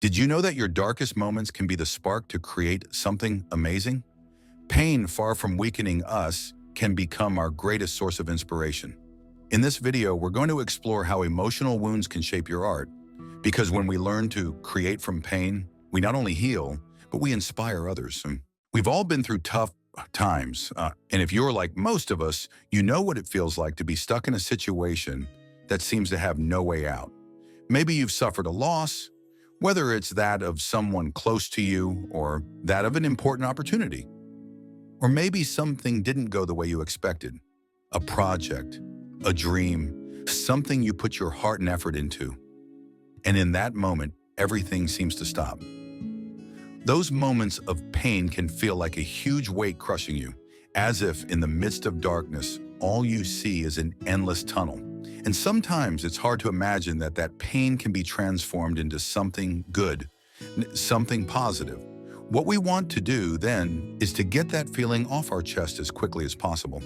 Did you know that your darkest moments can be the spark to create something amazing? Pain, far from weakening us, can become our greatest source of inspiration. In this video, we're going to explore how emotional wounds can shape your art. Because when we learn to create from pain, we not only heal, but we inspire others. And we've all been through tough times. And if you're like most of us, you know what it feels like to be stuck in a situation that seems to have no way out. Maybe you've suffered a loss, whether it's that of someone close to you or that of an important opportunity. Or maybe something didn't go the way you expected. A project, a dream, something you put your heart and effort into. And in that moment, everything seems to stop. Those moments of pain can feel like a huge weight crushing you, as if in the midst of darkness, all you see is an endless tunnel. And sometimes it's hard to imagine that pain can be transformed into something good, something positive. What we want to do then is to get that feeling off our chest as quickly as possible.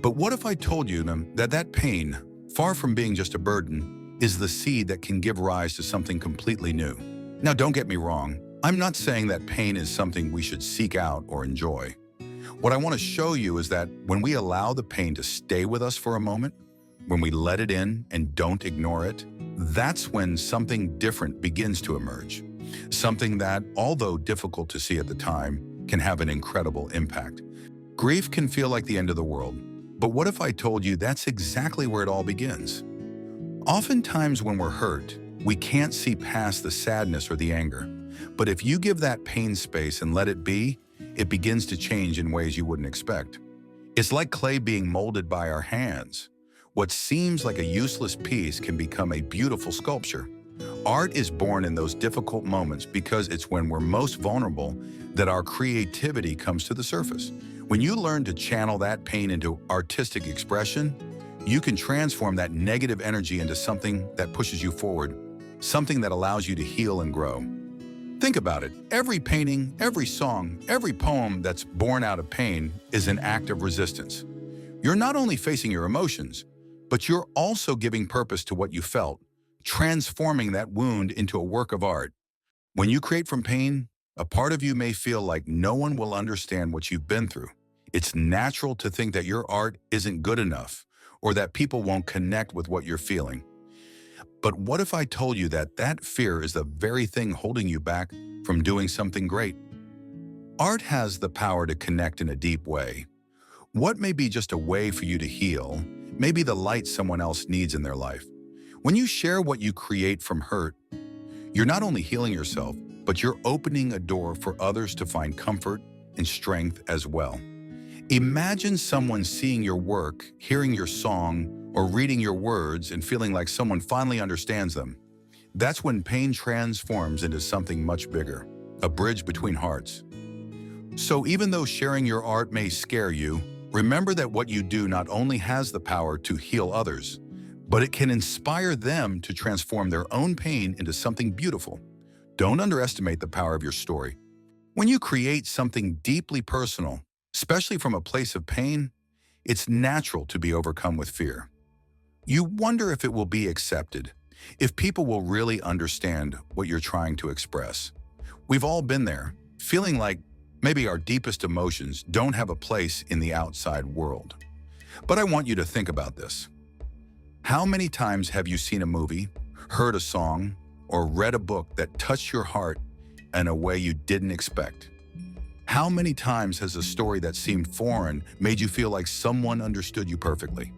But what if I told you that pain, far from being just a burden, is the seed that can give rise to something completely new? Now, don't get me wrong. I'm not saying that pain is something we should seek out or enjoy. What I want to show you is that when we allow the pain to stay with us for a moment, when we let it in and don't ignore it, that's when something different begins to emerge. Something that, although difficult to see at the time, can have an incredible impact. Grief can feel like the end of the world, but what if I told you that's exactly where it all begins? Oftentimes when we're hurt, we can't see past the sadness or the anger. But if you give that pain space and let it be, it begins to change in ways you wouldn't expect. It's like clay being molded by our hands. What seems like a useless piece can become a beautiful sculpture. Art is born in those difficult moments because it's when we're most vulnerable that our creativity comes to the surface. When you learn to channel that pain into artistic expression, you can transform that negative energy into something that pushes you forward, something that allows you to heal and grow. Think about it. Every painting, every song, every poem that's born out of pain is an act of resistance. You're not only facing your emotions, but you're also giving purpose to what you felt, transforming that wound into a work of art. When you create from pain, a part of you may feel like no one will understand what you've been through. It's natural to think that your art isn't good enough or that people won't connect with what you're feeling. But what if I told you that fear is the very thing holding you back from doing something great? Art has the power to connect in a deep way. What may be just a way for you to heal, may be the light someone else needs in their life. When you share what you create from hurt, you're not only healing yourself, but you're opening a door for others to find comfort and strength as well. Imagine someone seeing your work, hearing your song, or reading your words and feeling like someone finally understands them. That's when pain transforms into something much bigger, a bridge between hearts. So even though sharing your art may scare you, remember that what you do not only has the power to heal others, but it can inspire them to transform their own pain into something beautiful. Don't underestimate the power of your story. When you create something deeply personal, especially from a place of pain, it's natural to be overcome with fear. You wonder if it will be accepted, if people will really understand what you're trying to express. We've all been there, feeling like maybe our deepest emotions don't have a place in the outside world. But I want you to think about this. How many times have you seen a movie, heard a song, or read a book that touched your heart in a way you didn't expect? How many times has a story that seemed foreign made you feel like someone understood you perfectly?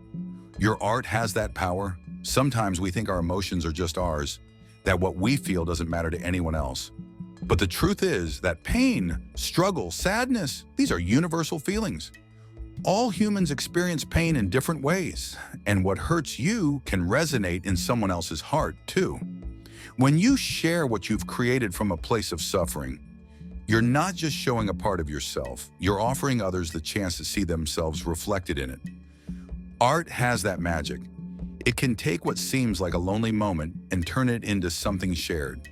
Your art has that power. Sometimes we think our emotions are just ours, that what we feel doesn't matter to anyone else. But the truth is that pain, struggle, sadness, these are universal feelings. All humans experience pain in different ways, and what hurts you can resonate in someone else's heart too. When you share what you've created from a place of suffering, you're not just showing a part of yourself, you're offering others the chance to see themselves reflected in it. Art has that magic. It can take what seems like a lonely moment and turn it into something shared.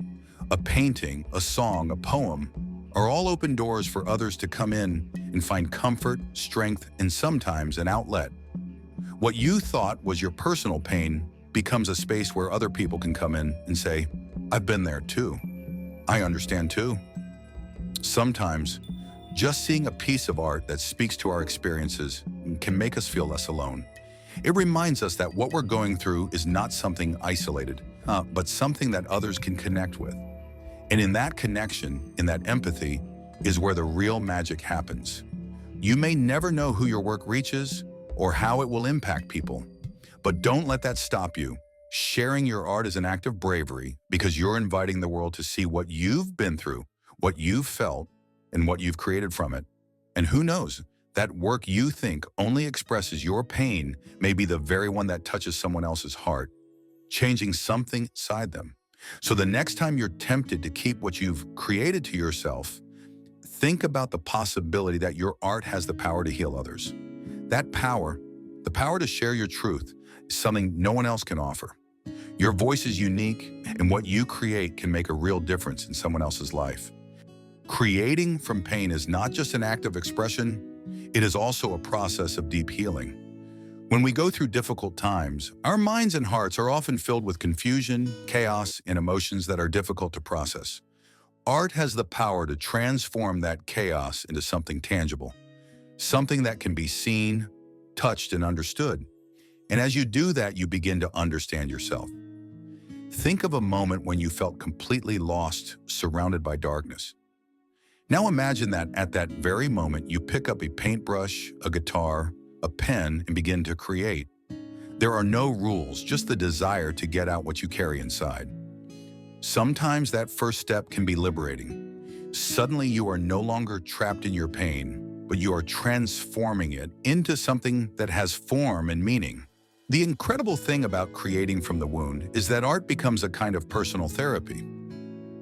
A painting, a song, a poem are all open doors for others to come in and find comfort, strength, and sometimes an outlet. What you thought was your personal pain becomes a space where other people can come in and say, I've been there too. I understand too. Sometimes, just seeing a piece of art that speaks to our experiences can make us feel less alone. It reminds us that what we're going through is not something isolated, but something that others can connect with. And in that connection, in that empathy, is where the real magic happens. You may never know who your work reaches or how it will impact people, but don't let that stop you. Sharing your art is an act of bravery because you're inviting the world to see what you've been through, what you've felt, and what you've created from it. And who knows, that work you think only expresses your pain may be the very one that touches someone else's heart, changing something inside them. So the next time you're tempted to keep what you've created to yourself, think about the possibility that your art has the power to heal others. That power, the power to share your truth, is something no one else can offer. Your voice is unique, and what you create can make a real difference in someone else's life. Creating from pain is not just an act of expression, it is also a process of deep healing. When we go through difficult times, our minds and hearts are often filled with confusion, chaos, and emotions that are difficult to process. Art has the power to transform that chaos into something tangible, something that can be seen, touched, and understood. And as you do that, you begin to understand yourself. Think of a moment when you felt completely lost, surrounded by darkness. Now imagine that at that very moment, you pick up a paintbrush, a guitar, a pen, and begin to create. There are no rules, just the desire to get out what you carry inside. Sometimes that first step can be liberating. Suddenly you are no longer trapped in your pain, but you are transforming it into something that has form and meaning. The incredible thing about creating from the wound is that art becomes a kind of personal therapy.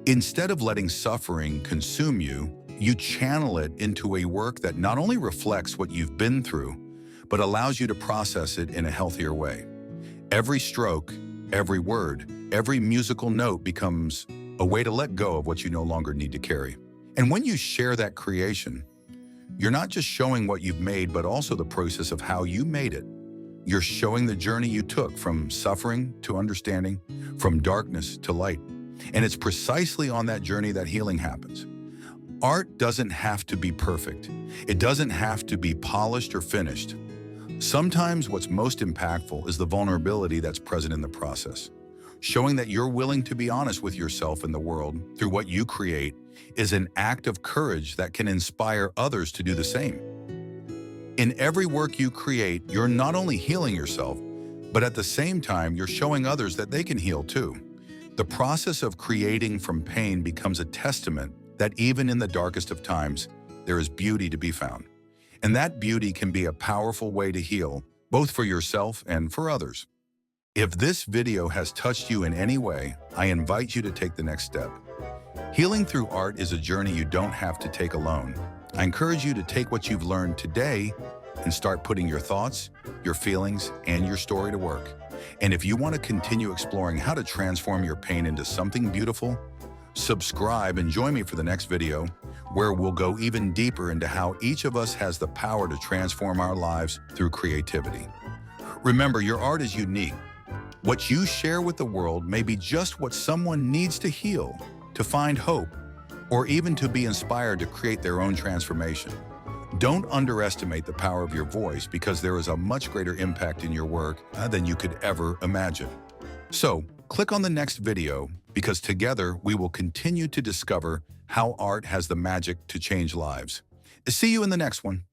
Instead of letting suffering consume you, you channel it into a work that not only reflects what you've been through, but allows you to process it in a healthier way. Every stroke, every word, every musical note becomes a way to let go of what you no longer need to carry. And when you share that creation, you're not just showing what you've made, but also the process of how you made it. You're showing the journey you took from suffering to understanding, from darkness to light. And it's precisely on that journey that healing happens. Art doesn't have to be perfect. It doesn't have to be polished or finished. Sometimes what's most impactful is the vulnerability that's present in the process. Showing that you're willing to be honest with yourself and the world through what you create is an act of courage that can inspire others to do the same. In every work you create, you're not only healing yourself, but at the same time, you're showing others that they can heal too. The process of creating from pain becomes a testament that even in the darkest of times, there is beauty to be found. And that beauty can be a powerful way to heal, both for yourself and for others. If this video has touched you in any way, I invite you to take the next step. Healing through art is a journey you don't have to take alone. I encourage you to take what you've learned today and start putting your thoughts, your feelings, and your story to work. And if you want to continue exploring how to transform your pain into something beautiful, subscribe and join me for the next video, where we'll go even deeper into how each of us has the power to transform our lives through creativity. Remember, your art is unique. What you share with the world may be just what someone needs to heal, to find hope, or even to be inspired to create their own transformation. Don't underestimate the power of your voice, because there is a much greater impact in your work than you could ever imagine. So, click on the next video, because together we will continue to discover how art has the magic to change lives. See you in the next one.